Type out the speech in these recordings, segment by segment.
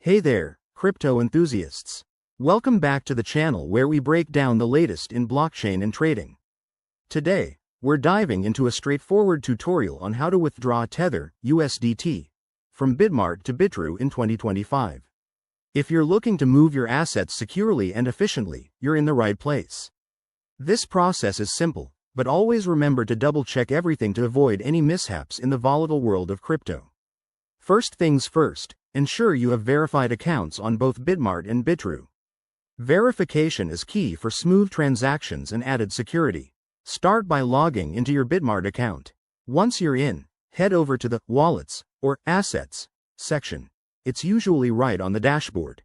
Hey there, crypto enthusiasts. Welcome back to the channel where we break down the latest in blockchain and trading. Today, we're diving into a straightforward tutorial on how to withdraw Tether, USDT, from Bitmart to Bitrue in 2025. If you're looking to move your assets securely and efficiently, you're in the right place. This process is simple, but always remember to double-check everything to avoid any mishaps in the volatile world of crypto. First things first, ensure you have verified accounts on both Bitmart and Bitrue. Verification is key for smooth transactions and added security. Start by logging into your Bitmart account. Once you're in, head over to the Wallets or Assets section. It's usually right on the dashboard.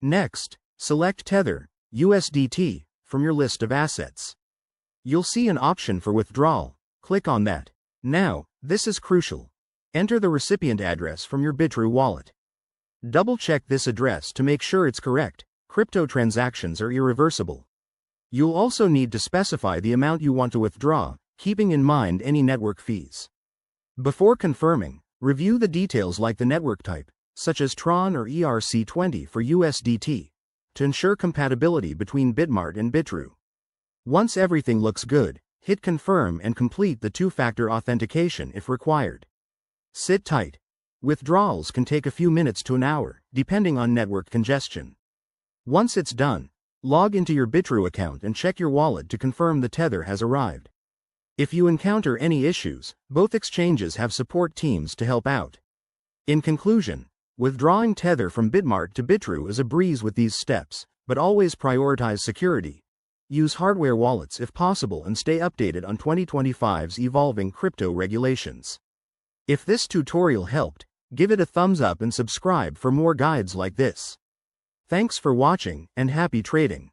Next, select Tether, USDT, from your list of assets. You'll see an option for withdrawal. Click on that. Now, this is crucial. Enter the recipient address from your Bitrue wallet. Double-check this address to make sure it's correct. Crypto transactions are irreversible. You'll also need to specify the amount you want to withdraw, keeping in mind any network fees. Before confirming, review the details like the network type, such as Tron or ERC20 for USDT, to ensure compatibility between Bitmart and Bitrue. Once everything looks good, hit confirm and complete the two-factor authentication if required. Sit tight. Withdrawals can take a few minutes to an hour, depending on network congestion. Once it's done, log into your Bitrue account and check your wallet to confirm the Tether has arrived. If you encounter any issues, both exchanges have support teams to help out. In conclusion, withdrawing Tether from Bitmart to Bitrue is a breeze with these steps, but always prioritize security. Use hardware wallets if possible and stay updated on 2025's evolving crypto regulations. If this tutorial helped, give it a thumbs up and subscribe for more guides like this. Thanks for watching, and happy trading.